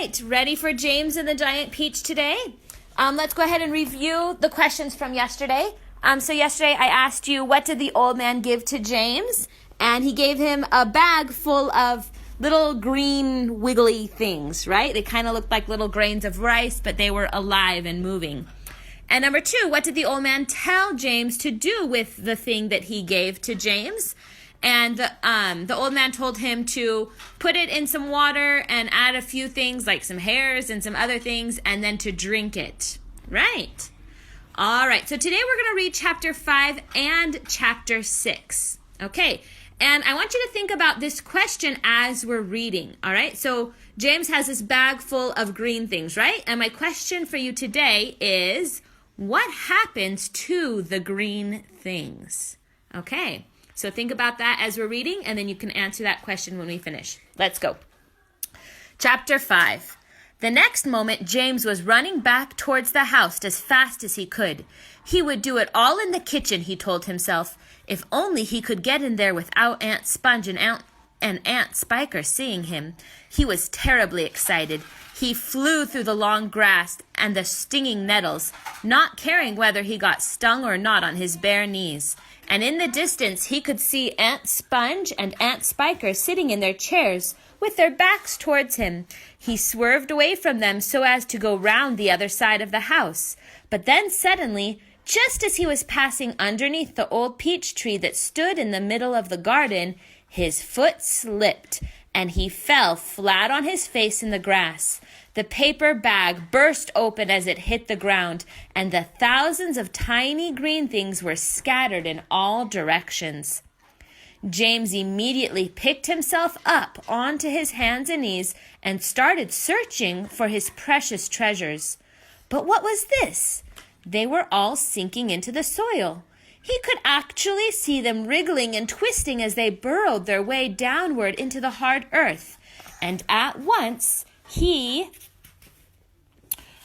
right, ready for James and the Giant Peach today? Let's go ahead and review the questions from yesterday. So yesterday I asked you, what did the old man give to James? And he gave him a bag full of little green wiggly things, right? They kind of looked like little grains of rice, but they were alive and moving. And number 2, what did the old man tell James to do with the thing that he gave to James? And the old man told him to put it in some water and add a few things like some hairs and some other things, and then to drink it. Right. All right. So today we're going to read chapter 5 and chapter 6. Okay. And I want you to think about this question as we're reading. All right. So James has this bag full of green things, right? And my question for you today is, what happens to the green things? Okay. So think about that as we're reading, and then you can answer that question when we finish. Let's go. Chapter 5. The next moment, James was running back towards the house as fast as he could. He would do it all in the kitchen, he told himself. If only he could get in there without Aunt Sponge and Aunt Spiker seeing him. He was terribly excited. He flew through the long grass and the stinging nettles, not caring whether he got stung or not on his bare knees. And in the distance, he could see Aunt Sponge and Aunt Spiker sitting in their chairs with their backs towards him. He swerved away from them so as to go round the other side of the house. But then suddenly, just as he was passing underneath the old peach tree that stood in the middle of the garden, his foot slipped, and he fell flat on his face in the grass. The paper bag burst open as it hit the ground, and the thousands of tiny green things were scattered in all directions. James immediately picked himself up onto his hands and knees and started searching for his precious treasures. But what was this? They were all sinking into the soil. He could actually see them wriggling and twisting as they burrowed their way downward into the hard earth. And at once, he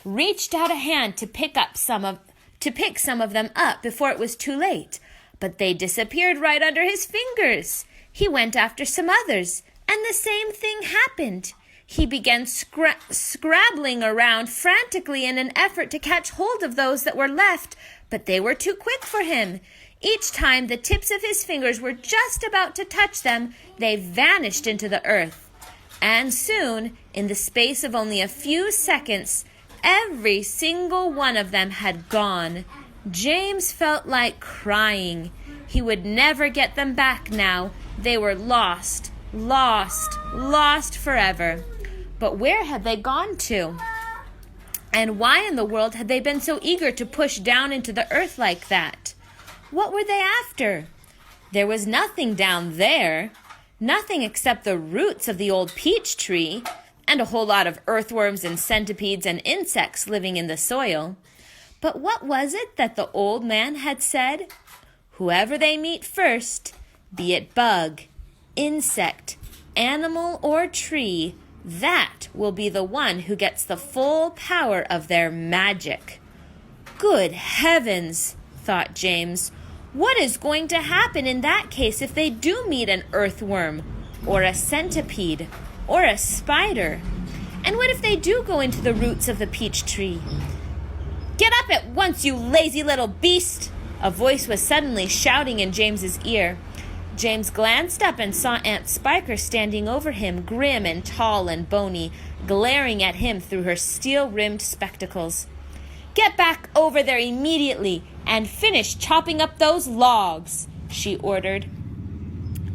reached out a hand to pick some of them up before it was too late. But they disappeared right under his fingers. He went after some others, and the same thing happened. He began scrabbling around frantically in an effort to catch hold of those that were left, but they were too quick for him. Each time the tips of his fingers were just about to touch them, they vanished into the earth. And soon, in the space of only a few seconds, every single one of them had gone. James felt like crying. He would never get them back now. They were lost, lost, lost forever. But where had they gone to? And why in the world had they been so eager to push down into the earth like that? What were they after? There was nothing down there. Nothing except the roots of the old peach tree, and a whole lot of earthworms and centipedes and insects living in the soil. But what was it that the old man had said? Whoever they meet first, be it bug, insect, animal, or tree, that will be the one who gets the full power of their magic. Good heavens, thought James. What is going to happen in that case if they do meet an earthworm, or a centipede, or a spider? And what if they do go into the roots of the peach tree? Get up at once, you lazy little beast! A voice was suddenly shouting in James's ear. James glanced up and saw Aunt Spiker standing over him, grim and tall and bony, glaring at him through her steel-rimmed spectacles. Get back over there immediately and finish chopping up those logs, she ordered.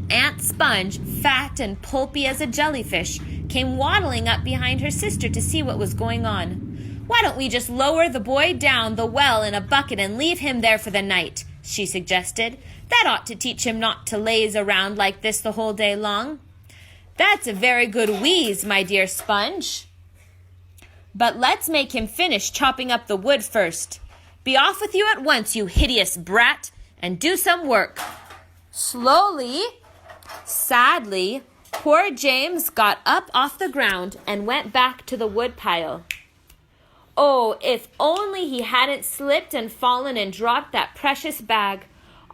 Aunt Sponge, fat and pulpy as a jellyfish, came waddling up behind her sister to see what was going on. Why don't we just lower the boy down the well in a bucket and leave him there for the night, she suggested. That ought to teach him not to laze around like this the whole day long. That's a very good wheeze, my dear Sponge. But let's make him finish chopping up the wood first. Be off with you at once, you hideous brat, and do some work. Slowly, sadly, poor James got up off the ground and went back to the wood pile. Oh, if only he hadn't slipped and fallen and dropped that precious bag.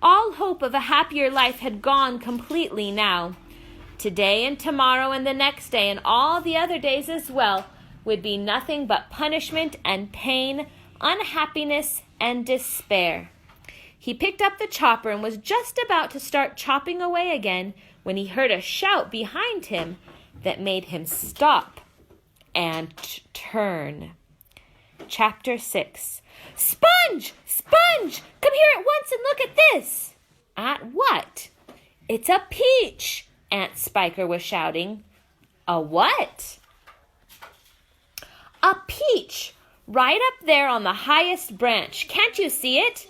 All hope of a happier life had gone completely now. Today and tomorrow and the next day and all the other days as well, would be nothing but punishment and pain, unhappiness and despair. He picked up the chopper and was just about to start chopping away again when he heard a shout behind him that made him stop and turn. Chapter 6. Sponge! Sponge! Come here at once and look at this! At what? It's a peach, Aunt Spiker was shouting. A what? A peach, right up there on the highest branch. Can't you see it?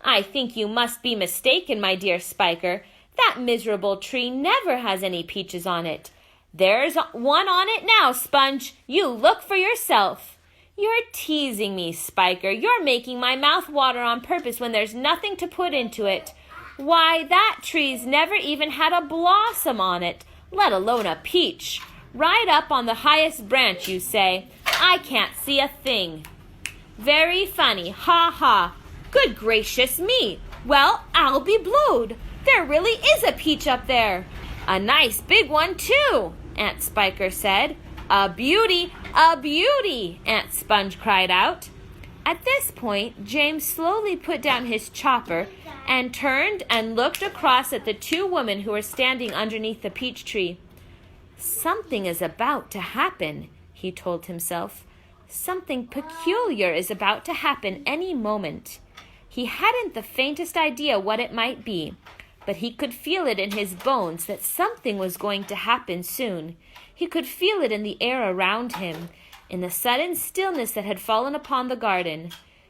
I think you must be mistaken, my dear Spiker. That miserable tree never has any peaches on it. There's one on it now, Sponge. You look for yourself. You're teasing me, Spiker. You're making my mouth water on purpose when there's nothing to put into it. Why, that tree's never even had a blossom on it, let alone a peach. Right up on the highest branch, you say. I can't see a thing. Very funny, ha ha. Good gracious me. Well, I'll be blowed. There really is a peach up there. A nice big one, too, Aunt Spiker said. A beauty, Aunt Sponge cried out. At this point, James slowly put down his chopper and turned and looked across at the two women who were standing underneath the peach tree. Something is about to happen, he told himself. Something peculiar is about to happen any moment. He hadn't the faintest idea what it might be, but he could feel it in his bones that something was going to happen soon. He could feel it in the air around him, in the sudden stillness that had fallen upon the garden.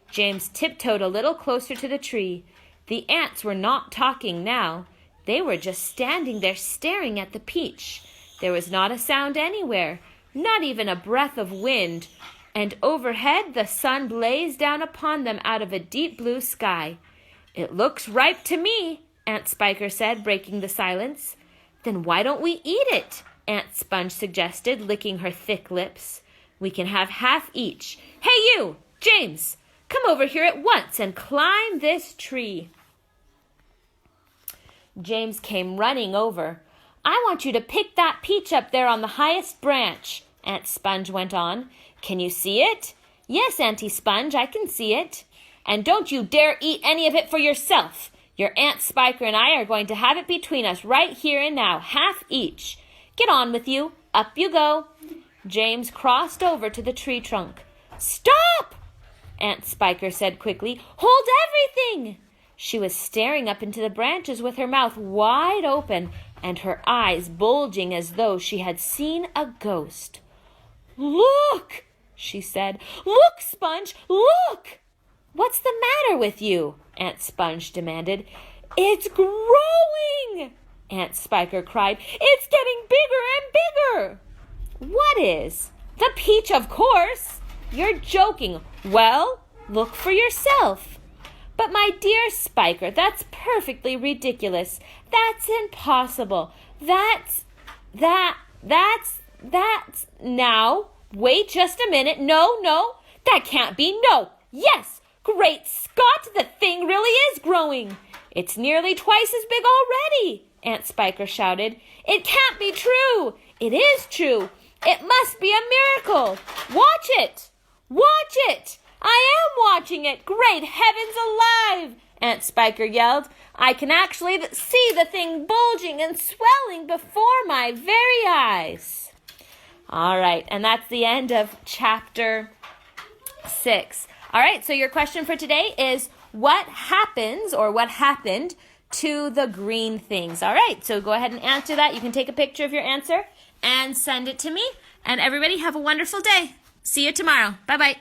James tiptoed a little closer to the tree. The ants were not talking now. They were just standing there staring at the peach. There was not a sound anywhere, not even a breath of wind, and overhead the sun blazed down upon them out of a deep blue sky. It looks ripe to me, Aunt Spiker said, breaking the silence. Then why don't we eat it? Aunt Sponge suggested, licking her thick lips. We can have half each. Hey you, James, come over here at once and climb this tree. James came running over. I want you to pick that peach up there on the highest branch, Aunt Sponge went on. Can you see it? Yes, Auntie Sponge, I can see it. And don't you dare eat any of it for yourself. Your Aunt Spiker and I are going to have it between us right here and now, half each. Get on with you. Up you go. James crossed over to the tree trunk. Stop! Aunt Spiker said quickly. Hold everything! She was staring up into the branches with her mouth wide open and her eyes bulging as though she had seen a ghost. Look, she said. Look, Sponge, look! What's the matter with you? Aunt Sponge demanded. It's growing! Aunt Spiker cried. It's getting bigger and bigger! What is? The peach, of course! You're joking. Well, look for yourself. But my dear Spiker, that's perfectly ridiculous. That's impossible. That's... Now, wait just a minute. No, that can't be. No, yes, great Scott, the thing really is growing. It's nearly twice as big already, Aunt Spiker shouted. It can't be true. It is true. It must be a miracle. Watch it. Watch it. I am watching it. Great heavens alive, Aunt Spiker yelled. I can actually see the thing bulging and swelling before my very eyes. All right, and that's the end of chapter 6. All right, so your question for today is, what happens or what happened to the green things? All right, so go ahead and answer that. You can take a picture of your answer and send it to me. And everybody have a wonderful day. See you tomorrow. Bye-bye.